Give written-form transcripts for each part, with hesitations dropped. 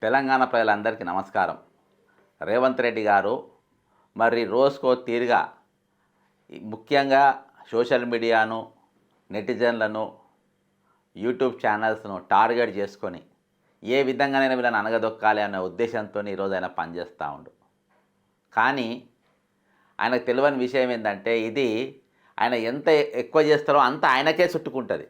తెలంగాణ ప్రజలందరికీ నమస్కారం. రేవంత్ రెడ్డి గారు మరి రోజుకో తీరుగా ముఖ్యంగా సోషల్ మీడియాను, నెటిజన్లను, యూట్యూబ్ ఛానల్స్ను టార్గెట్ చేసుకొని ఏ విధంగానైనా వీళ్ళని అనగదొక్కాలి అనే ఉద్దేశంతో ఈరోజు ఆయన పనిచేస్తూ ఉండు. కానీ ఆయనకు తెలియని విషయం ఏంటంటే ఇది ఆయన ఎంత ఎక్కువ చేస్తారో అంత ఆయనకే చుట్టుకుంటుంది.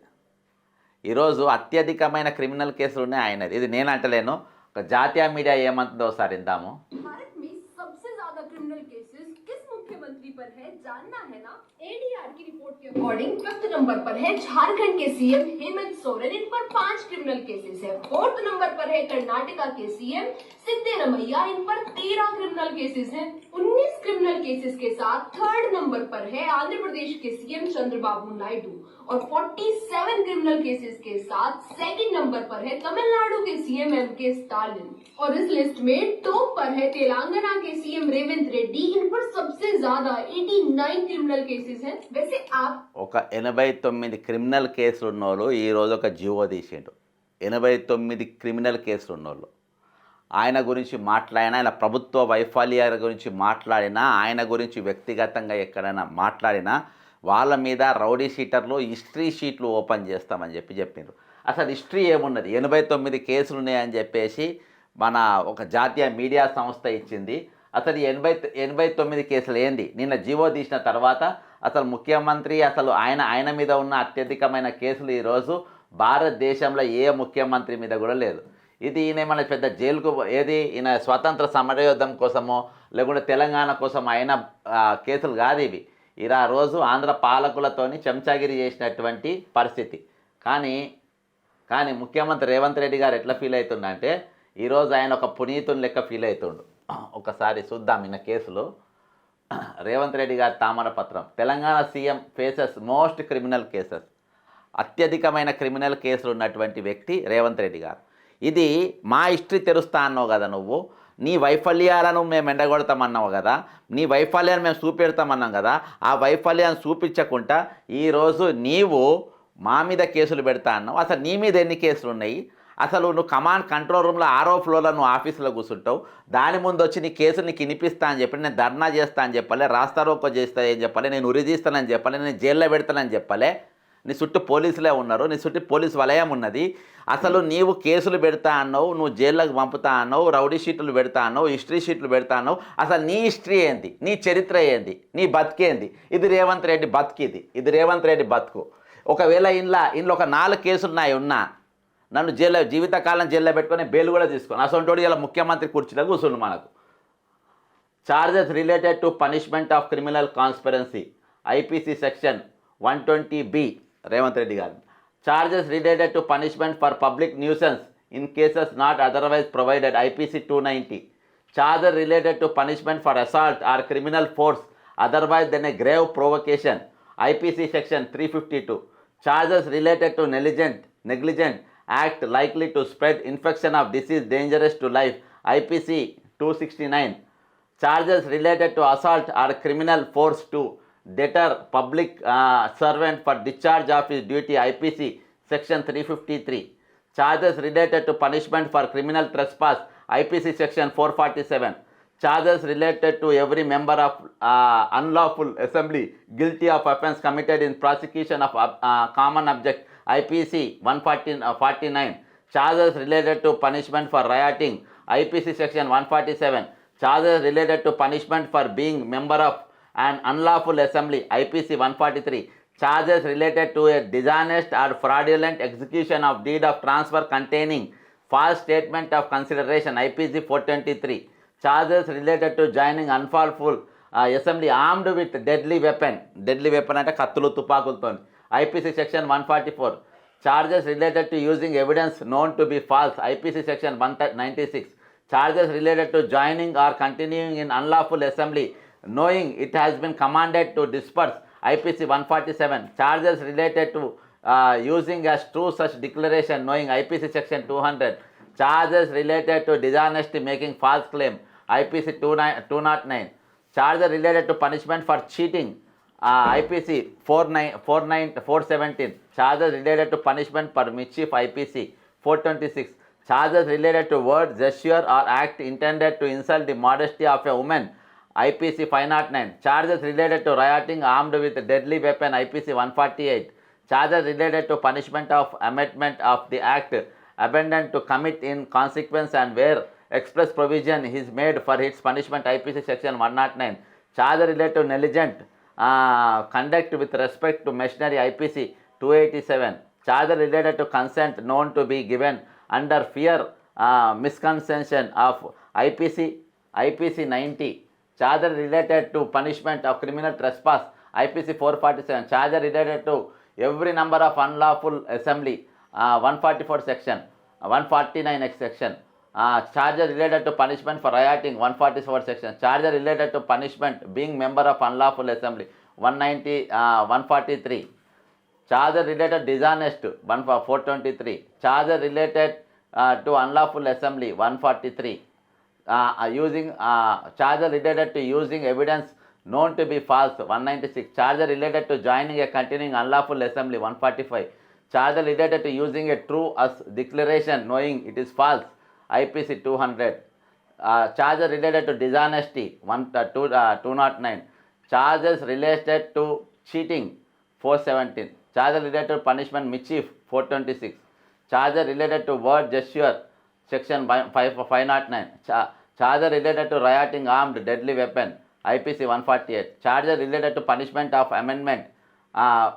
ఈరోజు అత్యధికమైన క్రిమినల్ కేసులు ఉన్నాయి ఆయనది. ఇది నేను అంటలేను, ఒక జాతీయ మీడియా ఏమంటుందో ఒకసారి విందాము. भारत में सबसे ज्यादा क्रिमिनल केसेस किस मुख्यमंत्री पर है जानना है ना। एडीआर की रिपोर्ट के अकॉर्डिंग 5th नंबर पर है झारखंड के सीएम हेमंत सोरेन, इन पर 5 क्रिमिनल केसेस है। 4th नंबर पर है कर्नाटका के सीएम सिद्धरामैया, इन पर 13 क्रिमिनल केसेस हैं। 19 क्रिमिनल केसेस के साथ 3rd नंबर पर है आंध्र प्रदेश के सीएम चंद्रबाबू नायडू और 47 क्रिमिनल केसेस के साथ 2nd नंबर पर है तमिलनाडु के सीएम एमके स्टालिन और इस लिस्ट में टॉप पर है तेलंगाना के सीएम रेवंत रेड्डी, इन पर सबसे ज्यादा 89 क्रिमिनल केसेस हैं। वैसे आप ఒక 89 క్రిమినల్ కేసులు ఉన్నోళ్ళు ఈరోజు ఒక జీవో తీసిండు. 89 క్రిమినల్ కేసులు ఉన్నోళ్ళు ఆయన గురించి మాట్లాడినా, ఆయన ప్రభుత్వ వైఫల్యాల గురించి మాట్లాడినా, ఆయన గురించి వ్యక్తిగతంగా ఎక్కడైనా మాట్లాడినా వాళ్ళ మీద రౌడీ షీటర్లు హిస్టరీ షీట్లు ఓపెన్ చేస్తామని చెప్పిండ్రు. అసలు హిస్టరీ ఏమున్నది? 89 కేసులు ఉన్నాయని చెప్పేసి మన ఒక జాతీయ మీడియా సంస్థ ఇచ్చింది. అసలు 89 కేసులు ఏంది? నిన్న జీవో తీసిన తర్వాత అసలు ముఖ్యమంత్రి అసలు ఆయన మీద ఉన్న అత్యధికమైన కేసులు ఈరోజు భారతదేశంలో ఏ ముఖ్యమంత్రి మీద కూడా లేదు. ఇది ఈయన మన పెద్ద జైలుకు ఈయన స్వతంత్ర సమరయోధం కోసమో లేకుంటే తెలంగాణ కోసం అయిన కేసులు కాదు ఇవి. ఇలా రోజు ఆంధ్ర పాలకులతోని చెంచాగిరి చేసినటువంటి పరిస్థితి. కానీ ముఖ్యమంత్రి రేవంత్ రెడ్డి గారు ఎట్లా ఫీల్ అవుతుండంటే ఈరోజు ఆయన ఒక పునీతుని లెక్క ఫీల్ అవుతుండు. ఒకసారి చూద్దాం ఈయన కేసులు. రేవంత్ రెడ్డి గారి తామరపత్రం, Telangana CM faces most criminal cases. అత్యధికమైన క్రిమినల్ కేసులు ఉన్నటువంటి వ్యక్తి రేవంత్ రెడ్డి గారు. ఇది మా హిస్టరీ తెరుస్తా అన్నావు కదా నువ్వు, నీ వైఫల్యాలను మేము ఎండగొడతామన్నావు కదా, నీ వైఫల్యాన్ని మేము చూపెడతామన్నాం కదా, ఆ వైఫల్యాన్ని చూపించకుండా ఈరోజు నీవు మా మీద కేసులు పెడతా అన్నావు. అసలు నీ మీద ఎన్ని కేసులు ఉన్నాయి? అసలు నువ్వు కమాండ్ కంట్రోల్ రూమ్లో 6వ ఫ్లోర్లో నువ్వు ఆఫీసులో కూర్చుంటావు. దాని ముందు వచ్చి నీ కేసులు నీకు వినిపిస్తా అని చెప్పి, నేను ధర్నా చేస్తా అని చెప్పాలి, రాస్తారోకో చేస్తా అని చెప్పాలి, నేను ఉరిదీస్తానని చెప్పాలి, నేను జైల్లో పెడతానని చెప్పాలి. నీ చుట్టూ పోలీసులే ఉన్నారు, నీ చుట్టూ పోలీసు వలయం ఉన్నది. అసలు నీవు కేసులు పెడతా అన్నావు, నువ్వు జైల్లోకి పంపుతా అన్నావు, రౌడీ షీట్లు పెడతా అన్నావు, హిస్టరీ షీట్లు పెడతా అన్నావు. అసలు నీ హిస్టరీ ఏంది? నీ చరిత్ర ఏంది? నీ బతికేంది? ఇది రేవంత్ రెడ్డి బతికిది, ఇది రేవంత్ రెడ్డి బతుకు. ఒకవేళ ఇంట్లో ఒక 4 కేసులు ఉన్నా నన్ను జీవితకాలం జైల్లో పెట్టుకొని బెయిల్ కూడా తీసుకొని అసలు ఇలా ముఖ్యమంత్రి కుర్చీలో కూర్చుండు మనకు. Charges related to punishment of criminal conspiracy, IPC section 120B Revanth Reddy గారు. Charges related to punishment for public nuisance in cases not otherwise provided, IPC 290. Charges related to punishment for assault or criminal force otherwise than a grave provocation, IPC section 352. Charges related to negligent act likely to spread infection of disease dangerous to life, IPC 269. Charges related to assault or criminal force to deter public servant for discharge of his duty, IPC section 353. Charges related to punishment for criminal trespass, IPC section 447. Charges related to every member of unlawful assembly guilty of offence committed in prosecution of common object, IPC 149. Charges related to punishment for rioting, IPC section 147. Charges related to punishment for being member of an unlawful assembly, IPC 143. Charges related to a dishonest or fraudulent execution of deed of transfer containing false statement of consideration, IPC 423. Charges related to joining unlawful assembly armed with deadly weapon అంటే కత్తులు తుపాకులతో, IPC section 144. Charges related to using evidence known to be false, IPC section 196. Charges related to joining or continuing in unlawful assembly knowing it has been commanded to disperse, IPC 147. Charges related to using as true such declaration knowing, IPC section 200. Charges related to dishonesty making false claim, IPC 209. Charges related to punishment for cheating, IPC 417. Charges related to punishment for mischief, IPC 426. charges related to word, gesture or act intended to insult the modesty of a woman, IPC 509. Charges related to rioting armed with deadly weapon, IPC 148. Charges related to punishment of amendment of the act, abandoned to commit in consequence and where express provision is made for its punishment, IPC section 109. Charges related to negligent conduct with respect to machinery, IPC 287. Charges related to consent known to be given under fear misconception of IPC 90. Charges related to punishment of criminal trespass, IPC 447. Charges related to every number of unlawful assembly, 144 section, 149 section. Charges related to punishment for rioting, 144 section. Charges related to punishment being member of unlawful assembly, 143. Charges related dishonest, 423. Charges related to unlawful assembly, 143. Charges related to using evidence known to be false, 196. Charges related to joining a continuing unlawful assembly, 145. Charges related to using a true as declaration knowing it is false, IPC 200. Charges related to dishonesty, 209. Charges related to cheating, 417. Charges related to punishment mischief, 426. Charges related to word gesture, section 509. Charges related to rioting armed deadly weapon, IPC 148. Charges related to punishment of amendment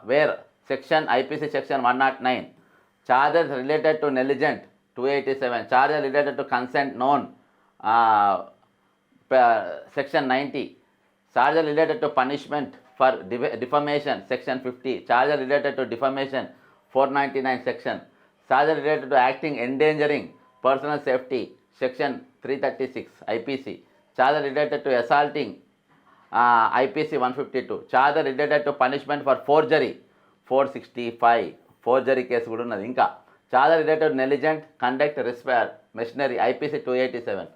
where section IPC section 109. Charges related to negligent, 287. Charges related to consent known, section 90. Charges related to punishment for defamation, section 50. Charges related to defamation, 499 section. Charges related to acting endangering personal safety, section 336 IPC. Charges related to assaulting, IPC 152. Charges related to punishment for forgery, 465. Forgery case కూడా ఉన్నది ఇంకా. Charges related to negligent conduct respect machinery, IPC 287.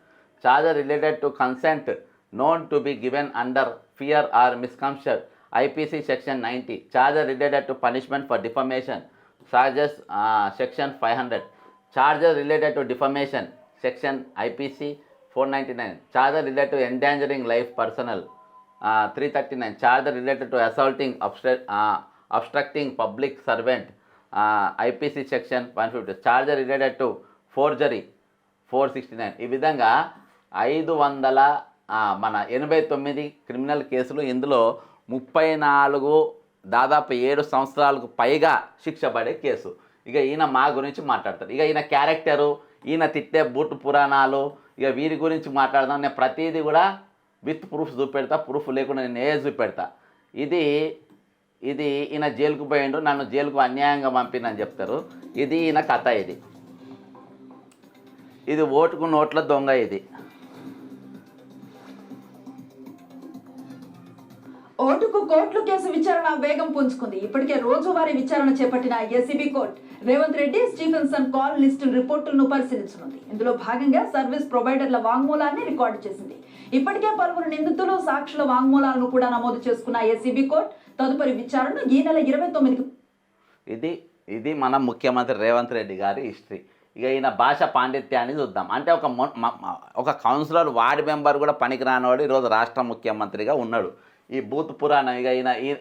Charges related to consent known to be given under fear or misconception, IPC section 90. Charges related to punishment for defamation, charges section 500. Charges related to defamation, section IPC 499. Charges related to endangering life personal, 339. Charges related to assaulting, obstructing public servant, IPC section 150. Charges related to forgery, 469. ఈ విధంగా 589 criminal కేసులు, ఇందులో 34 దాదాపు 7 సంవత్సరాలకు పైగా శిక్ష పడే case. ఇక ఈయన మా గురించి మాట్లాడతారు. ఇక ఈయన క్యారెక్టరు, ఈయన తిట్టే బూటు పురాణాలు, ఇక వీరి గురించి మాట్లాడదాం. నేను ప్రతిదీ కూడా విత్ ప్రూఫ్ చూపెడతా, ప్రూఫ్ లేకుండా నేను చూపెడతా. ఇది ఈయన జైలుకు పోయిండు, నన్ను జైలుకు అన్యాయంగా పంపినని చెప్తారు. ఇది ఈయన కథ. ఇది ఓటుకు నోట్ల దొంగ. ఇది ఓటుకు కోర్టులు కేసు విచారణ వేగం పుంజుకుంది. ఇప్పటికే రోజువారీ విచారణ చేపట్టిన ACB court Revanth Reddy, Stephenson call list రిపోర్టులను పరిశీలించనుంది. ఇందులో భాగంగా సర్వీస్ ప్రొవైడర్ల వాంగ్మూలాన్ని రికార్డు చేసింది. ఇప్పటికే పలువురు నిందితులు, సాక్షుల వాంగ్మూలాలను కూడా నమోదు చేసుకున్న ఏసీబీ కోర్టు తదుపరి విచారణ ఈ నెల 29కి. ఇది మన ముఖ్యమంత్రి రేవంత్ రెడ్డి గారి హిస్టరీ. ఇక ఈయన భాష పాండిత్యాన్ని చూద్దాం. అంటే ఒక కౌన్సిలర్, వార్డు మెంబర్ కూడా పనికిరానివాడు ఈరోజు రాష్ట్ర ముఖ్యమంత్రిగా ఉన్నాడు. ఈ బూత్ పురాణం, ఇక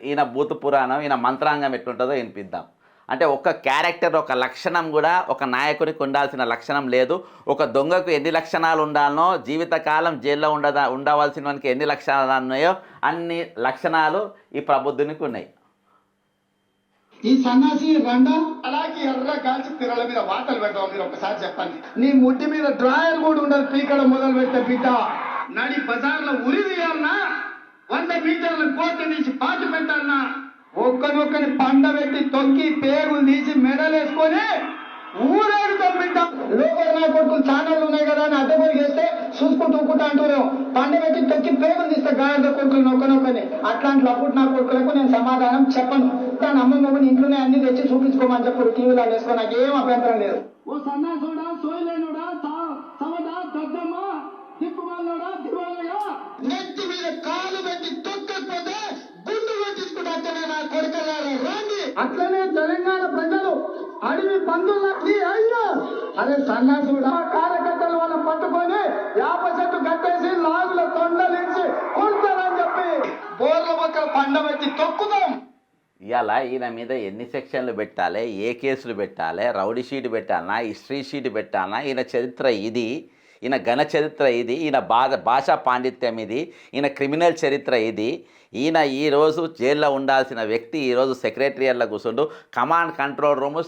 ఈయన బూత్ పురాణం, ఈయన మంత్రాంగం ఎట్లుంటుందో వినిపిద్దాం. అంటే ఒక క్యారెక్టర్, ఒక లక్షణం కూడా ఒక నాయకునికి ఉండాల్సిన లక్షణం లేదు. ఒక దొంగకు ఎన్ని లక్షణాలు ఉండాలనో, జీవితకాలం జైల్లో ఉండవలసిన వానికి ఎన్ని లక్షణాలు ఉన్నాయో అన్ని లక్షణాలు ఈ ప్రబుద్ధునికి ఉన్నాయి. ఈ సన్నాసి రండ అలాగే ఎర్ర కాల్చి పిల్లల మీద వాతలు పెడతావు. మీరు ఒకసారి చెప్పండి. నీ ముడ్డి మీద డ్రాయర్ కూడా ఉండదు. పీకడ మొదలు పెడితే బిడ్డ నడి బజార్లో ఉరి తీయాలన్నా, 100 మీటర్ల కోత తీసి పాతి పెట్టాలన్నా, ఒక్కనొక్కని పండ పెట్టి తొక్కి పేగులు తీసి మెడలేసుకొని ఊరేగుతాం బిడ్డ. లోపల నా కొడుకులు ఛానళ్ళు ఉన్నాయి కదా అని అడ్డగోలు చేస్తే చూసుకుంటూ అంటూనే పండ పెట్టి తొక్కి పేగులు తీస్తే గాయల కొడుకులు నొక్కనొక్కని. అట్లాంటి లప్పుడు నా కొడుకులకు నేను సమాధానం చెప్పను. దాని అమ్మమ్మని ఇంట్లోనే అన్ని తెచ్చి చూపించుకోమని చెప్పారు. టీవీలో వేసుకో, నాకు ఏం అభ్యంతరం లేదు. ఓ సన్నాసుడా, సోయలేనుడా, సమదా, దద్దమ్మ, దిక్కుమాలోడా, దివాలగా నెత్తి మీద కాలు పెట్టి తొక్కకపోతే గుండు కొట్టించుకుంటే అట్లనే నా కొడుకలారా రండి. అట్లనే తెలంగాణ ప్రజలు అడవి పందుల అయ్యా అరే సన్నాసుడా కార్యకర్తలు వాళ్ళని పట్టుకొని యాప చెట్టు కట్టేసి లాగుల తొండలించి కొడతారని చెప్పి బోర్ల పక్కన పండబెట్టి తొక్కుదాం. ఇవాళ ఈయన మీద ఎన్ని సెక్షన్లు పెట్టాలి, ఏ కేసులు పెట్టాలి, రౌడీ షీట్ పెట్టాలనా, హిస్టరీ షీట్ పెట్టాలనా, ఈయన చరిత్ర ఇది, ఈయన ఘన చరిత్ర ఇది, ఈయన భాషా పాండిత్యం ఇది, ఈయన క్రిమినల్ చరిత్ర ఇది. ఈయన ఈరోజు జైల్లో ఉండాల్సిన వ్యక్తి ఈరోజు సెక్రటరియట్లో కూర్చుండు. కమాండ్ కంట్రోల్ రూము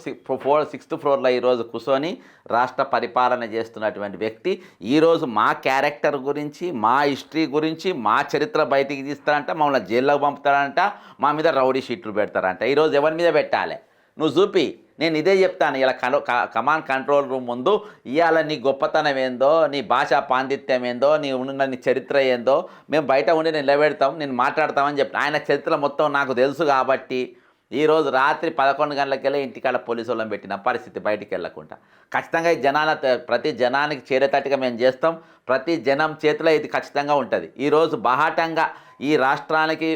6th ఫ్లోర్లో ఈరోజు కూర్చొని రాష్ట్ర పరిపాలన చేస్తున్నటువంటి వ్యక్తి ఈరోజు మా క్యారెక్టర్ గురించి, మా హిస్టరీ గురించి, మా చరిత్ర బయటికి తీస్తారంట, మమ్మల్ని జైల్లోకి పంపుతారంట, మా మీద రౌడీ షీట్లు పెడతారంట. ఈరోజు ఎవరి మీద పెట్టాలి నువ్వు చూపి. నేను ఇదే చెప్తాను, ఇలా కమాండ్ కంట్రోల్ రూమ్ ముందు ఇవాళ నీ గొప్పతనం ఏందో, నీ భాషా పాండిత్యం ఏందో, నీ ఉన్న నీ చరిత్ర ఏందో మేము బయట ఉండి నిలబెడతాం, నేను మాట్లాడతామని చెప్పి ఆయన చరిత్ర మొత్తం నాకు తెలుసు కాబట్టి ఈరోజు రాత్రి 11 గంటలకెళ్ళి ఇంటికాడ పోలీసు వాళ్ళని పెట్టిన పరిస్థితి, బయటికి వెళ్ళకుండా. ఖచ్చితంగా ఈ ప్రతి జనానికి చేరేటట్టుగా మేము చేస్తాం. ప్రతి జనం చేతిలో ఇది ఖచ్చితంగా ఉంటుంది. ఈరోజు బాహాటంగా ఈ రాష్ట్రానికి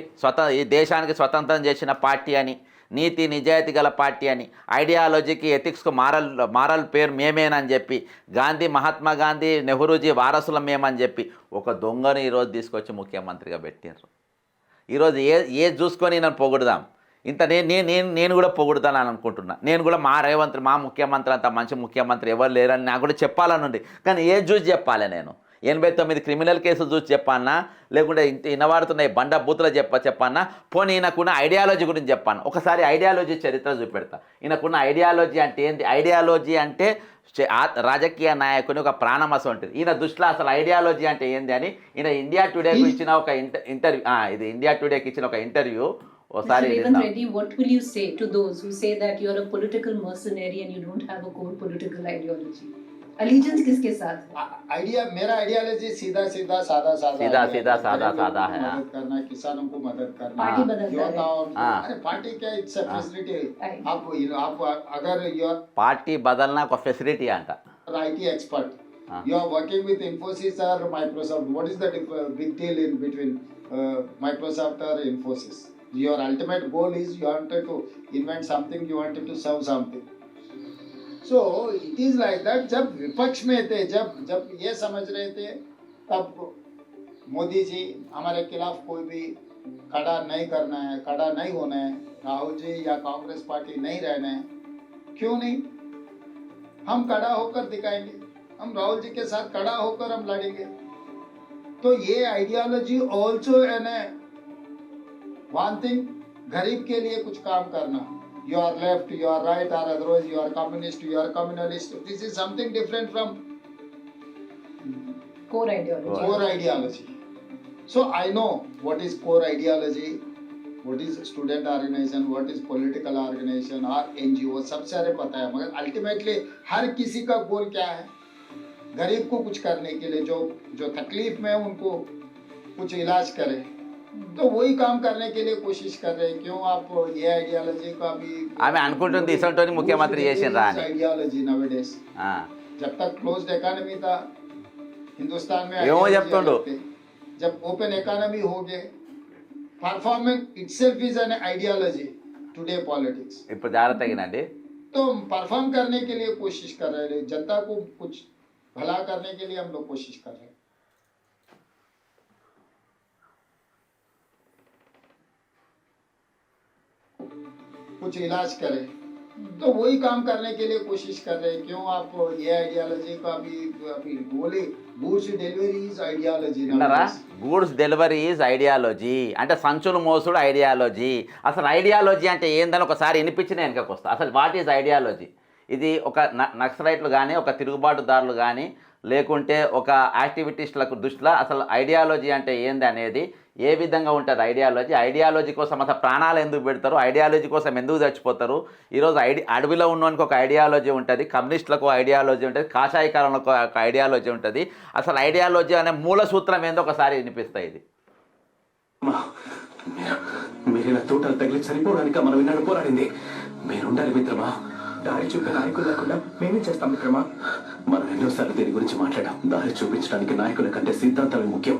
ఈ దేశానికి స్వతంత్రం చేసిన పార్టీ అని, నీతి నిజాయితీ గల పార్టీ అని, ఐడియాలజీకి ఎథిక్స్కు మారల్ పేరు మేమేనని చెప్పి, గాంధీ మహాత్మా గాంధీ నెహ్రూజీ వారసులం మేమని చెప్పి ఒక దొంగను ఈరోజు తీసుకొచ్చి ముఖ్యమంత్రిగా పెట్టారు. ఈరోజు ఏది చూసుకొని నన్ను పొగుడుదాం. ఇంత నేను కూడా పొగుడుతాను అని అనుకుంటున్నా. నేను కూడా మా ముఖ్యమంత్రి అంత మంచి ముఖ్యమంత్రి ఎవరు లేరని నాకు కూడా చెప్పాలని ఉంది. కానీ ఏది చూసి చెప్పాలి? నేను 89 క్రిమినల్ కేసులు చూసి చెప్పానా, లేకుంటే ఇనవాడుతున్న బండ బూతులు చెప్పానా, పోనీ ఈయనకున్న ఐడియాలజీ గురించి చెప్పాను. ఒకసారి ఐడియాలజీ చరిత్ర చూపెడతా. ఈయనకున్న ఐడియాలజీ అంటే ఏంటి? ఐడియాలజీ అంటే రాజకీయ నాయకుని ఒక ప్రాణమస ఉంటుంది. ఈయన దృష్టిలో అసలు ఐడియాలజీ అంటే ఏంది అని ఈయన ఇండియా టుడేకి ఇచ్చిన ఒక ఇంటర్వ్యూ, ఇది ఇండియా టుడేకి ఇచ్చిన ఒక ఇంటర్వ్యూ ఒకసారి. Mr. Revanth Reddy, what will you say to those who say that you are a political mercenary and you don't have a core political ideology? Allegiance किसके साथ है? आइडिया मेरा आइडियोलॉजी सीधा सादा सादा है। मदद करना, किसानों को मदद करना, पार्टी बदलता है। युवताओं हाँ। अरे पार्टी क्या, इट्स अ फैसिलिटी. Right. आप अगर यू आर పార్టీ బదలనా ఒక ఫెసిలిటీ అంట. IT expert, हाँ. you are working with Infosys or Microsoft. What is the big deal in between Microsoft or Infosys? Your ultimate goal is you wanted to invent something, you wanted to serve something. So it is like that. जब विपक्ष में थे, जब ये समझ रहे थे, तब मोदी जी हमारे खिलाफ कोई भी खड़ा नहीं करना है, खड़ा नहीं होना है, राहुल जी या कांग्रेस पार्टी नहीं रहना है. क्यों नहीं? हम खड़ा होकर दिखाएंगे, हम राहुल जी के साथ खड़ा होकर हम लड़ेंगे. तो ये ideology also an one thing, गरीब के लिए कुछ काम करना. You are left, you are right, or otherwise you are communist, you are communalist. This is something different from Core ideology. core ideology. So I know what is core ideology, what is student organization, what is political organization or NGO, सब सारे पता है. मगर ultimately हर किसी का गोल क्या है? गरीब को कुछ करने के लिए, जो तकलीफ में है उनको कुछ इलाज करे. तो वही काम करने के लिए कोशिश कर रहे हैं. क्यों आप ये आइडियोलॉजी का भी ఆమె అనుకుంటుంది ఇసంటోని ముఖ్యమంత్రి చేసిండ్రా అని. Ideology nowadays. ఆ. जब तक क्लोज्ड इकोनॉमी था हिंदुस्तान में, ఏమో ideology చెప్తుండు. अलग थे. जब ओपन इकोनॉमी हो गए, performance itself is an ideology today politics. ఇప్పుడు జాగ్రత్త తగినండి. तो हम परफॉर्म करने के लिए कोशिश कर रहे हैं, जनता को कुछ भला करने के लिए हम लोग कोशिश कर रहे हैं. कुछ इलाज करें, तो वही काम करने के लिए कोशिश कर रहे हैं. क्यों आप ये आइडियोलॉजी का अभी बोले, गुड्स डिलीवरी इज आइडियोलॉजी. విన్నారా? గూడ్స్ డెలివరీ ఈజ్ ఐడియాలజీ అంటే సంచులు మోసుడు ఐడియాలజీ. అసలు ఐడియాలజీ అంటే ఏందని ఒకసారి వినిపించిన వెనకకు వస్తా. అసలు వాట్ ఈజ్ ఐడియాలజీ? ఇది ఒక నక్సలైట్లు కానీ, ఒక తిరుగుబాటుదారులు కానీ, లేకుంటే ఒక యాక్టివిటీస్లకు దృష్టిలో అసలు ఐడియాలజీ అంటే ఏంది అనేది ఏ విధంగా ఉంటుంది ఐడియాలజీ? ఐడియాలజీ కోసం అసలు ప్రాణాలు ఎందుకు పెడతారు? ఐడియాలజీ కోసం ఎందుకు చచ్చిపోతారు? ఈరోజు అడవిలో ఉన్నవానికి ఒక ఐడియాలజీ ఉంటుంది, కమ్యూనిస్టులకు ఐడియాలజీ ఉంటుంది, కాషాయకారులకు ఒక ఐడియాలజీ ఉంటుంది. అసలు ఐడియాలజీ అనే మూల సూత్రం ఏందో ఒకసారి వినిపిస్తాయి. ఇది మీరు ఇలా తోటలు తగిలి చనిపోవడానికి మనం విన్నాడు పోరాడింది. మీరుండాలి మిత్రమా. దారి చూపే నాయకులు లేకుండా మేమేం చేస్తాం మిత్రమా? మనం ఎన్నోసార్లు దీని గురించి మాట్లాడాం. దారి చూపించడానికి నాయకుల కంటే సిద్ధాంతమే ముఖ్యం.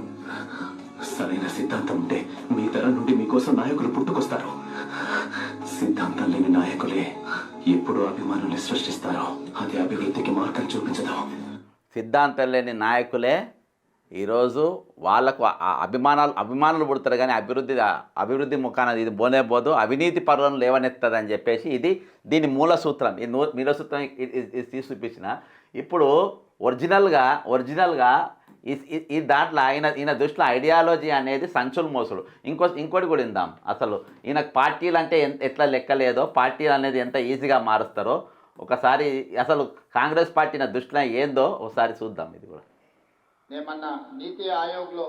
సరైన సిద్ధాంతం ఉంటే మీ తరం నుండి మీకోసం నాయకులు పుట్టుకొస్తారు. సిద్ధాంతం లేని నాయకులే ఎప్పుడు అభిమానుల్ని సృష్టిస్తారో అది అభివృద్ధికి మార్గం చూపించదు. సిద్ధాంతం లేని నాయకులే ఈరోజు వాళ్ళకు అభిమానులు పుడతారు, కానీ అభివృద్ధి ముఖాన ఇది పోనే పోదు, అవినీతి పరులను లేవనెత్తదని చెప్పేసి దీని మూల సూత్రం. ఈ మూల సూత్రం ఇది తీసి చూపించిన. ఇప్పుడు ఒరిజినల్గా ఈ దాంట్లో ఈయన దృష్టిలో ఐడియాలజీ అనేది సంచులు మోసుడు. ఇంకోటి కూడా ఇందాం. అసలు ఈయనకు పార్టీలు అంటే ఎట్లా లెక్కలేదో, పార్టీలు అనేది ఎంత ఈజీగా మారుస్తారో ఒకసారి అసలు కాంగ్రెస్ పార్టీ నా దృష్టిలో ఏందో ఒకసారి చూద్దాం. ఇది కూడా నేమన్నా నీతి ఆయోగ్లో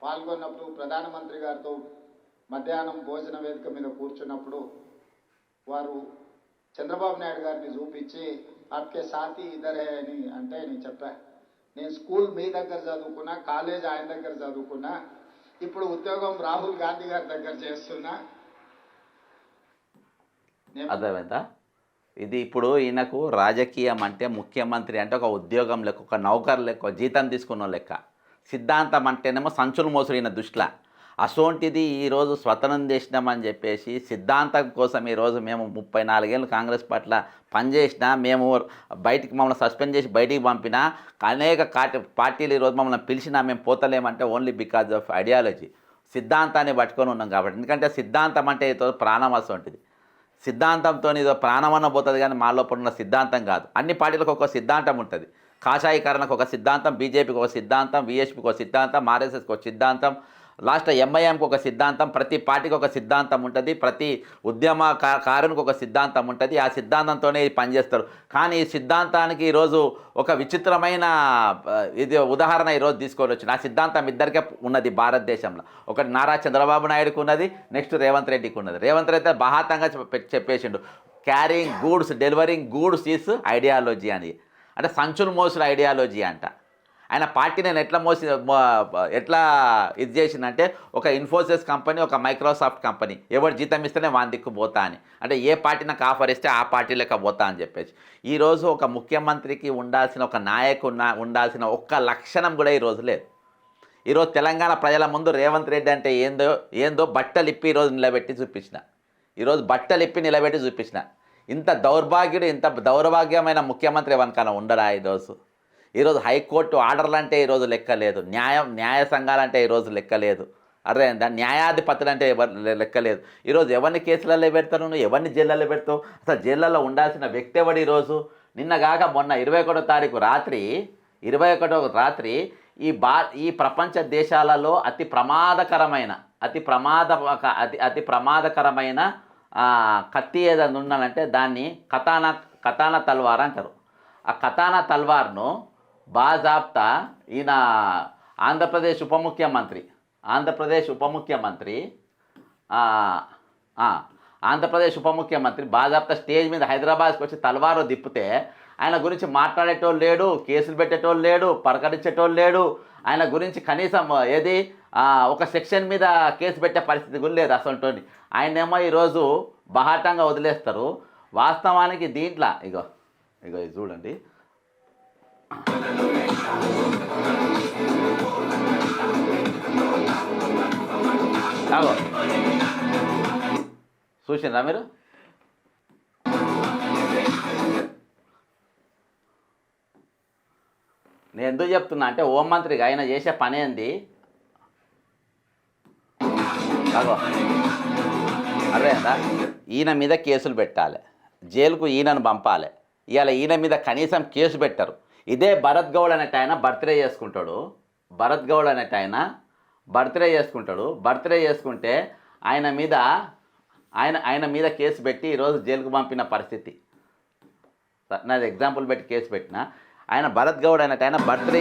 పాల్గొన్నప్పుడు ప్రధానమంత్రి గారితో మధ్యాహ్నం భోజన వేదిక మీద కూర్చున్నప్పుడు వారు చంద్రబాబు నాయుడు గారిని చూపించి ఆప్కే సాథీ ఇద్దరే అని అంటే నేను చెప్పా, నేను స్కూల్ మీ దగ్గర చదువుకున్నా, కాలేజ్ ఆయన దగ్గర చదువుకున్నా, ఇప్పుడు ఉద్యోగం రాహుల్ గాంధీ గారి దగ్గర చేస్తున్నా. అర్థమైందా? ఇది ఇప్పుడు ఈయనకు రాజకీయం అంటే ముఖ్యమంత్రి అంటే ఒక ఉద్యోగం లెక్క, ఒక నౌకర్ లెక్క, జీతం తీసుకున్న లెక్క. సిద్ధాంతం అంటేనేమో సంచులు మోసుడు ఈయన దృష్టిలో. అసోంటిది ఈరోజు స్వతంత్రం చేసినామని చెప్పేసి సిద్ధాంతం కోసం ఈరోజు మేము 34 ఏళ్ళు కాంగ్రెస్ పార్టీలో పనిచేసినా, మేము మమ్మల్ని సస్పెండ్ చేసి బయటికి పంపినా, అనేక పార్టీలు ఈరోజు మమ్మల్ని పిలిచినా మేము పోతలేమంటే ఓన్లీ బికాజ్ ఆఫ్ ఐడియాలజీ. సిద్ధాంతాన్ని పట్టుకొని ఉన్నాం కాబట్టి. ఎందుకంటే సిద్ధాంతం అంటే ఏదో ప్రాణం అసోంటిది. సిద్ధాంతంతో ఏదో ప్రాణమన్న పోతుంది, కానీ మా లోపల ఉన్న సిద్ధాంతం కాదు. అన్ని పార్టీలకు ఒక సిద్ధాంతం ఉంటుంది. కాషాయీకరణకు ఒక సిద్ధాంతం, బీజేపీకి ఒక సిద్ధాంతం, వీఎస్పీకి ఒక సిద్ధాంతం, ఆర్ఎస్ఎస్కి ఒక సిద్ధాంతం, లాస్ట్ ఎంఐఎంకి ఒక సిద్ధాంతం, ప్రతి పార్టీకి ఒక సిద్ధాంతం ఉంటుంది, ప్రతి ఉద్యమకారునికి ఒక సిద్ధాంతం ఉంటుంది. ఆ సిద్ధాంతంతోనే పనిచేస్తారు. కానీ ఈ సిద్ధాంతానికి ఈరోజు ఒక విచిత్రమైన ఉదాహరణ ఈరోజు తీసుకొని వచ్చింది. ఆ సిద్ధాంతం ఇద్దరికే ఉన్నది భారతదేశంలో. ఒకటి నారా చంద్రబాబు నాయుడుకు ఉన్నది, నెక్స్ట్ రేవంత్ రెడ్డికి ఉన్నది. రేవంత్ రెడ్డి బాహాతంగా చెప్పేసిండు, carrying goods, delivering goods is ideology అని. అంటే సంచులు మోసుల ఐడియాలజీ అంట. ఆయన పార్టీ నేను ఎట్లా ఇది చేసిందంటే, ఒక ఇన్ఫోసిస్ కంపెనీ, ఒక మైక్రోసాఫ్ట్ కంపెనీ, ఎవరు జీతం ఇస్తేనే వాని దిక్కు పోతా అని. అంటే ఏ పార్టీ నాకు ఆఫర్ ఇస్తే ఆ పార్టీలోకి పోతా అని చెప్పేసి. ఈరోజు ఒక ముఖ్యమంత్రికి ఉండాల్సిన, ఒక నాయకుడు ఉండాల్సిన ఒక్క లక్షణం కూడా ఈరోజు లేదు. ఈరోజు తెలంగాణ ప్రజల ముందు రేవంత్ రెడ్డి అంటే ఏందో బట్టలు ఇప్పి ఈరోజు నిలబెట్టి చూపించిన. ఈరోజు బట్టలు ఇప్పి నిలబెట్టి చూపించిన. ఇంత దౌర్భాగ్యమైన ముఖ్యమంత్రి ఎవరికైనా ఉండరా ఈరోజు హైకోర్టు ఆర్డర్లు అంటే ఈరోజు లెక్కలేదు, న్యాయ సంఘాలంటే ఈరోజు లెక్కలేదు, అర్థమైందా? న్యాయాధిపతులు అంటే లెక్కలేదు. ఈరోజు ఎవరిని కేసులలో పెడతారు, నువ్వు ఎవరిని జైళ్ళలో పెడతావు? అసలు జైళ్ళలో ఉండాల్సిన వ్యక్తి ఎవడు ఈరోజు? నిన్నగాక మొన్న 21వ తారీఖు రాత్రి ఈ ప్రపంచ దేశాలలో అతి ప్రమాదకరమైన కత్తి ఏదైనా ఉన్నానంటే దాన్ని కతానా తల్వార్ అంటారు. ఆ కతానా తల్వార్ను బాజాబ్తా ఈయన ఆంధ్రప్రదేశ్ ఉపముఖ్యమంత్రి బాజాబ్తా స్టేజ్ మీద హైదరాబాద్కి వచ్చి తల్వారు దిప్పితే ఆయన గురించి మాట్లాడేటోళ్ళు లేడు, కేసులు పెట్టేటోళ్ళు లేడు, పరకరించేటోళ్ళు లేడు. ఆయన గురించి కనీసం ఒక సెక్షన్ మీద కేసు పెట్టే పరిస్థితి కూడా లేదు అసలు. ఆయనేమో ఈరోజు బహాటంగా వదిలేస్తారు. వాస్తవానికి దీంట్లో ఇగో ఇది చూడండి. చూసిండ్రా మీరు? నేను ఎందుకు చెప్తున్నా అంటే, హోంమంత్రిగా ఆయన చేసే పని ఏంది? అర్థమైందా? ఈయన మీద కేసులు పెట్టాలి, జైలుకు ఈయనను పంపాలి. ఇవాళ ఈయన మీద కనీసం కేసు పెట్టరు. ఇదే భరత్ గౌడ్ అనేట ఆయన బర్త్డే చేసుకుంటాడు. బర్త్డే చేసుకుంటే ఆయన మీద కేసు పెట్టి ఈరోజు జైలుకు పంపిన పరిస్థితి. నాది ఎగ్జాంపుల్ పెట్టి కేసు పెట్టిన. ఆయన భరత్ గౌడ్ అనేట ఆయన బర్త్డే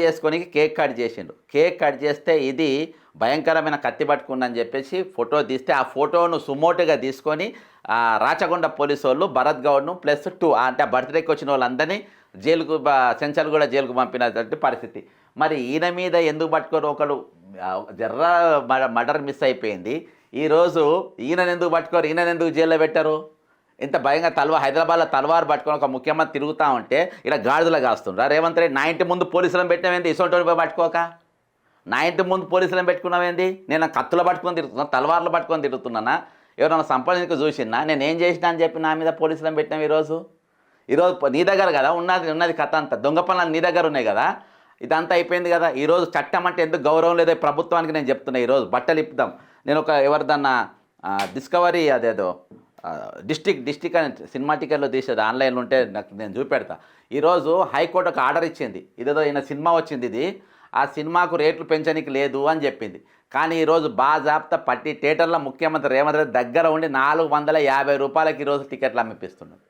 చేసుకొని కేక్ కట్ చేసిండు. కేక్ కట్ చేస్తే ఇది భయంకరమైన కత్తి పట్టుకుందని చెప్పేసి ఫోటో తీస్తే, ఆ ఫోటోను సుమోటుగా తీసుకొని రాచకొండ పోలీసు వాళ్ళు భరత్ గౌడ్ను +2 అంటే బర్త్డేకి వచ్చిన వాళ్ళందరినీ సెంచల్ కూడా జైలుకు పంపినటువంటి పరిస్థితి. మరి ఈయన మీద ఎందుకు పట్టుకోరు? ఒకడు మర్డర్ మిస్ అయిపోయింది. ఈరోజు ఈయనను ఎందుకు పట్టుకోరు? ఈయనను ఎందుకు జైల్లో పెట్టారు? ఇంత భయంగా హైదరాబాద్లో తల్వార్ పట్టుకొని ఒక ముఖ్యమంత్రి తిరుగుతూ ఉంటే ఇలా గాడిదలు కాస్తుండ్రా రేవంత్ రెడ్డి? నా ఇంటి ముందు పోలీసులను పెట్టినవేంది? ఇసోంటి పోయి పట్టుకోక నా ఇంటి ముందు పోలీసులను పెట్టుకున్నావేంది? నేను కత్తులు పట్టుకొని తిరుగుతున్నా, తల్వార్లు పట్టుకొని తిరుగుతున్నానా? ఎవరైనా సంపాదించుకు చూసినా నేను ఏం చేసినా అని చెప్పి నా మీద పోలీసులను పెట్టినాం ఈరోజు నీ దగ్గర కదా ఉన్నది కథ అంతా దొంగ పనులు నీ దగ్గర ఉన్నాయి కదా, ఇదంతా అయిపోయింది కదా. ఈరోజు చట్టం అంటే ఎందుకు గౌరవం లేదో ప్రభుత్వానికి నేను చెప్తున్నా. ఈరోజు బట్టలు ఇప్పుదాం, నేను ఒక ఎవరిదన్నా డిస్కవరీ అదేదో డిస్టిక్ అని సినిమా టికెట్లో తీసేది ఆన్లైన్లో ఉంటే నాకు నేను చూపెడతా. ఈరోజు హైకోర్టు ఒక ఆర్డర్ ఇచ్చింది, ఇదేదో ఈయన సినిమా వచ్చింది, ఇది ఆ సినిమాకు రేట్లు పెంచడానికి లేదు అని చెప్పింది. కానీ ఈరోజు బాజాబ్తా పట్టి థియేటర్లో ముఖ్యమంత్రి రేవంత్ రెడ్డి దగ్గర ఉండి 450 రూపాయలకి ఈరోజు టికెట్లు అమ్మిపిస్తున్నాడు.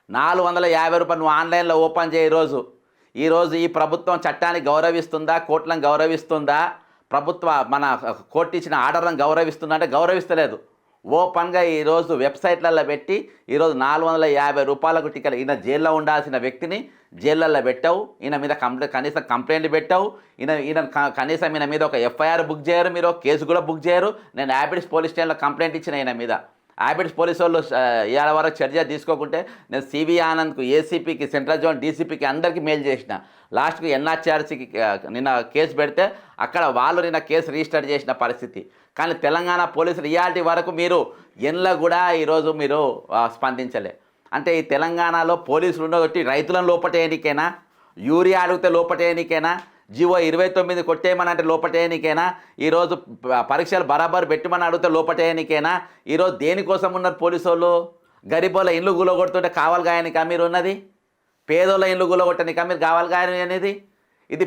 450 రూపాయలు నువ్వు ఆన్లైన్లో ఓపెన్ చేయి. ఈరోజు ఈ ప్రభుత్వం చట్టాన్ని గౌరవిస్తుందా, కోర్టులను గౌరవిస్తుందా, మన కోర్టు ఇచ్చిన ఆర్డర్లను గౌరవిస్తుందా అంటే గౌరవిస్తలేదు. ఓపెన్గా ఈరోజు వెబ్సైట్లలో పెట్టి ఈరోజు 450 రూపాయలకు టికెట్, ఈయన జైల్లో ఉండాల్సిన వ్యక్తిని జైళ్ళల్లో పెట్టావు, ఈయన మీద కనీసం కంప్లైంట్ పెట్టావు, కనీసం ఈయన మీద ఒక ఎఫ్ఐఆర్ బుక్ చేయరు, మీరు కేసు కూడా బుక్ చేయరు. నేను హ్యాబిట్స్ పోలీస్ స్టేషన్లో కంప్లైంట్ ఇచ్చిన ఈయన మీద. హ్యాబిట్స్ పోలీసు వాళ్ళు ఇవాళ వరకు చర్య తీసుకోకుంటే నేను సివి ఆనంద్కు, ఏసీపీకి, సెంట్రల్ జోన్ డీసీపీకి అందరికీ మెయిల్ చేసిన. లాస్ట్కి ఎన్ఆర్సీకి నిన్న కేసు పెడితే అక్కడ వాళ్ళు నిన్న కేసు రిజిస్టర్ చేసిన పరిస్థితి. కానీ తెలంగాణ పోలీసులు ఇయాల్టి వరకు మీరు ఎన్లో కూడా ఈరోజు మీరు స్పందించలే. అంటే ఈ తెలంగాణలో పోలీసులు ఉండబట్టి రైతులను లోపటేయనికేనా, యూరియా అడిగితే లోపటేయనికేనా, జీవో 29 కొట్టేయమని అంటే లోపటేయనికేనా, ఈరోజు పరీక్షలు బరాబర్ పెట్టమని అడిగితే లోపటేయనికేనా, ఈరోజు దేనికోసం ఉన్నారు పోలీసు వాళ్ళు? గరీబోళ్ళ ఇల్లు గులగొడుతుంటే కావాలి గాయనికా మీరు ఉన్నది? పేదోళ్ళ ఇల్లు గులగొట్టనికా మీరు కావాలి గాయని అనేది? ఇది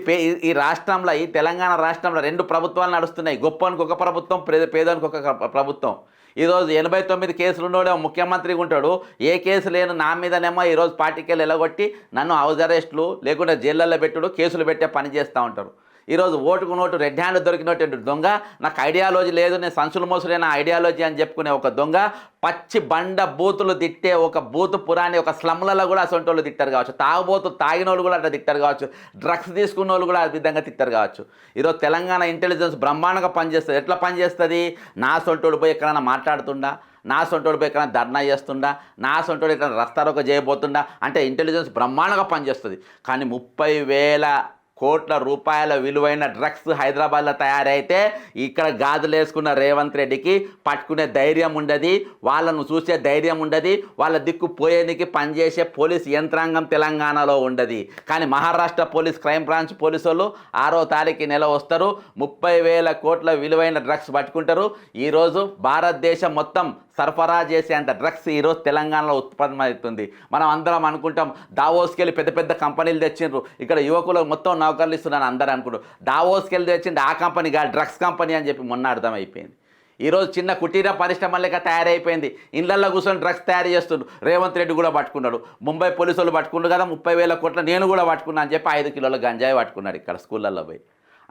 ఈ రాష్ట్రంలో, ఈ తెలంగాణ రాష్ట్రంలో 2 ప్రభుత్వాలు నడుస్తున్నాయి. గొప్పనికి ఒక ప్రభుత్వం, పేదోనికి ఒక ప్రభుత్వం. ఈరోజు 89 కేసులు ఉన్నోడేమో ముఖ్యమంత్రిగా ఉంటాడు, ఏ కేసు లేను నా మీదనేమో ఈరోజు పార్టీకెళ్ళి ఎలగొట్టి నన్ను హౌస్ అరెస్టులు లేకుంటే జైళ్ళల్లో పెట్టుడు, కేసులు పెట్టే పని చేస్తూ ఉంటారు. ఈరోజు ఓటుకు నోటు రెడ్ హ్యాండ్ దొరికినటువంటి దొంగ, నాకు ఐడియాలజీ లేదు, నేను సంచులు మోసులేనా ఐడియాలజీ అని చెప్పుకునే ఒక దొంగ, పచ్చి బండ బూతులు తిట్టే ఒక బూతు పురాణి, ఒక స్లమ్లలో కూడా అసొంటి వాళ్ళు తిట్టారు కావచ్చు, తాగుబోతు తాగిన వాళ్ళు కూడా అట్లా తిట్టారు కావచ్చు, డ్రగ్స్ తీసుకున్న వాళ్ళు కూడా ఆ విధంగా తిట్టారు కావచ్చు. ఈరోజు తెలంగాణ ఇంటెలిజెన్స్ బ్రహ్మాండంగా పనిచేస్తుంది. ఎట్లా పనిచేస్తుంది? నా సొంటోడు పోయి ఎక్కడైనా మాట్లాడుతుండా, నా సొంటోడు పోయి ఎక్కడైనా ధర్నా చేస్తుండా, నా సొంటోడు ఎక్కడ రస్తారోక చేయబోతుండా అంటే ఇంటెలిజెన్స్ బ్రహ్మాండంగా పనిచేస్తుంది. కానీ 30,000 కోట్ల రూపాయల విలువైన డ్రగ్స్ హైదరాబాద్లో తయారైతే ఇక్కడ గాజులు వేసుకున్న రేవంత్ రెడ్డికి పట్టుకునే ధైర్యం ఉండదు, వాళ్ళను చూసే ధైర్యం ఉండదు, వాళ్ళ దిక్కు పోయేందుకు పనిచేసే పోలీస్ యంత్రాంగం తెలంగాణలో ఉండదు. కానీ Maharashtra police, crime branch police వాళ్ళు 6వ తారీఖు నెల వస్తారు, 30,000 కోట్ల విలువైన డ్రగ్స్ పట్టుకుంటారు. ఈరోజు భారతదేశం మొత్తం సరఫరా చేసేంత డ్రగ్స్ ఈరోజు తెలంగాణలో ఉత్పన్నమవుతుంది. మనం అందరం అనుకుంటాం దావోస్కి వెళ్ళి పెద్ద పెద్ద కంపెనీలు తెచ్చిండ్రు, ఇక్కడ యువకులకు మొత్తం నౌకర్లు ఇస్తున్నాను అందరూ అనుకుంటారు. దావోస్కి వెళ్ళి తెచ్చింది ఆ కంపెనీ కాదు, డ్రగ్స్ కంపెనీ అని చెప్పి మొన్న అర్థమైపోయింది. ఈరోజు చిన్న కుటీర పరిశ్రమ లెక్క తయారైపోయింది. ఇళ్లల్లో కూర్చొని డ్రగ్స్ తయారు చేస్తుండ్రు. రేవంత్ రెడ్డి కూడా పట్టుకున్నాడు, ముంబై పోలీసు వాళ్ళు పట్టుకున్నారు కదా 30,000 కోట్ల, నేను కూడా పట్టుకున్నా అని చెప్పి 5 కిలోల గంజాయి పట్టుకున్నాడు ఇక్కడ స్కూళ్ళల్లో పోయి.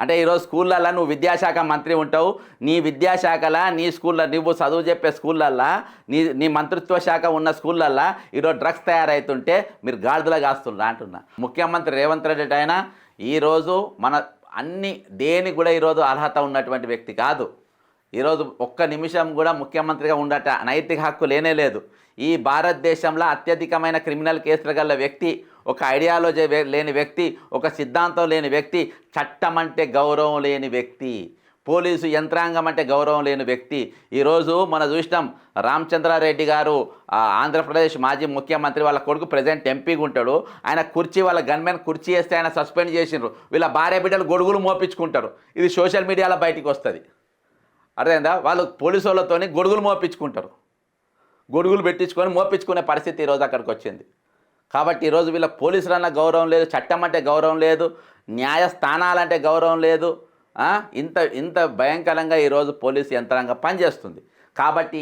అంటే ఈరోజు స్కూళ్ళల్లో నువ్వు విద్యాశాఖ మంత్రి ఉంటావు, నీ విద్యాశాఖలో నీ స్కూల్లో నువ్వు చదువు చెప్పే స్కూళ్ళల్లో నీ మంత్రిత్వ శాఖ ఉన్న స్కూళ్ళల్లో ఈరోజు డ్రగ్స్ తయారవుతుంటే మీరు గాడిదలా కాస్తున్నారు అంటున్నా. ముఖ్యమంత్రి రేవంత్ రెడ్డి అయినా ఈరోజు మన దేని కూడా ఈరోజు అర్హత ఉన్నటువంటి వ్యక్తి కాదు. ఈరోజు ఒక్క నిమిషం కూడా ముఖ్యమంత్రిగా ఉండట నైతిక హక్కు లేనే లేదు. ఈ భారతదేశంలో అత్యధికమైన క్రిమినల్ కేసులు గల వ్యక్తి, ఒక ఐడియాలజీ లేని వ్యక్తి, ఒక సిద్ధాంతం లేని వ్యక్తి, చట్టం అంటే గౌరవం లేని వ్యక్తి, పోలీసు యంత్రాంగం అంటే గౌరవం లేని వ్యక్తి. ఈరోజు మనం చూసినాం రామచంద్రారెడ్డి గారు ఆంధ్రప్రదేశ్ మాజీ ముఖ్యమంత్రి, వాళ్ళ కొడుకు ప్రెసిడెంట్ ఎంపీగా ఉంటాడు. ఆయన కుర్చీ, వాళ్ళ గన్మెన్ కుర్చీ వేస్తే ఆయన సస్పెండ్ చేసిండ్రు. వీళ్ళ భార్య బిడ్డలు గొడుగులు మోపించుకుంటారు. ఇది సోషల్ మీడియాలో బయటికి వస్తుంది. అర్థమైందా? వాళ్ళు పోలీసు వాళ్ళతో గొడుగులు మోపించుకుంటారు, గొడుగులు పెట్టించుకొని మోపించుకునే పరిస్థితి ఈరోజు అక్కడికి వచ్చింది. కాబట్టి ఈరోజు వీళ్ళ పోలీసులన్న గౌరవం లేదు, చట్టం అంటే గౌరవం లేదు, న్యాయస్థానాలంటే గౌరవం లేదు. ఇంత భయంకరంగా ఈరోజు పోలీసు యంత్రాంగం పనిచేస్తుంది. కాబట్టి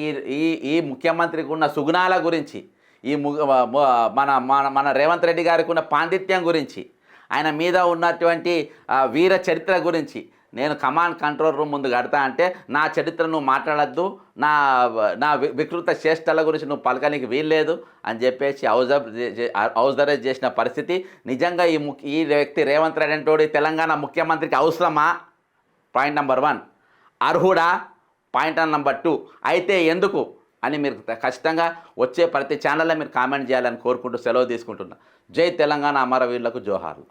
ఈ ముఖ్యమంత్రికి ఉన్న సుగుణాల గురించి, మన రేవంత్ రెడ్డి గారికి ఉన్న పాండిత్యం గురించి, ఆయన మీద ఉన్నటువంటి వీర చరిత్ర గురించి నేను కమాండ్ కంట్రోల్ రూమ్ ముందు కడతా అంటే నా చరిత్ర నువ్వు మాట్లాడద్దు, నా వికృత చేష్టల గురించి నువ్వు పలకనికి వీల్లేదు అని చెప్పేసి హౌస్ అరెస్ట్ చేసిన పరిస్థితి. నిజంగా ఈ వ్యక్తి రేవంత్ రెడ్డి అంటోడి తెలంగాణ ముఖ్యమంత్రికి అవసరమా? Point number 1. అర్హుడా? Point number 2. అయితే ఎందుకు అని మీరు ఖచ్చితంగా వచ్చే ప్రతి ఛానల్లో మీరు కామెంట్ చేయాలని కోరుకుంటూ సెలవు తీసుకుంటున్నా. జై తెలంగాణ, అమరవీరులకు జోహార్లు.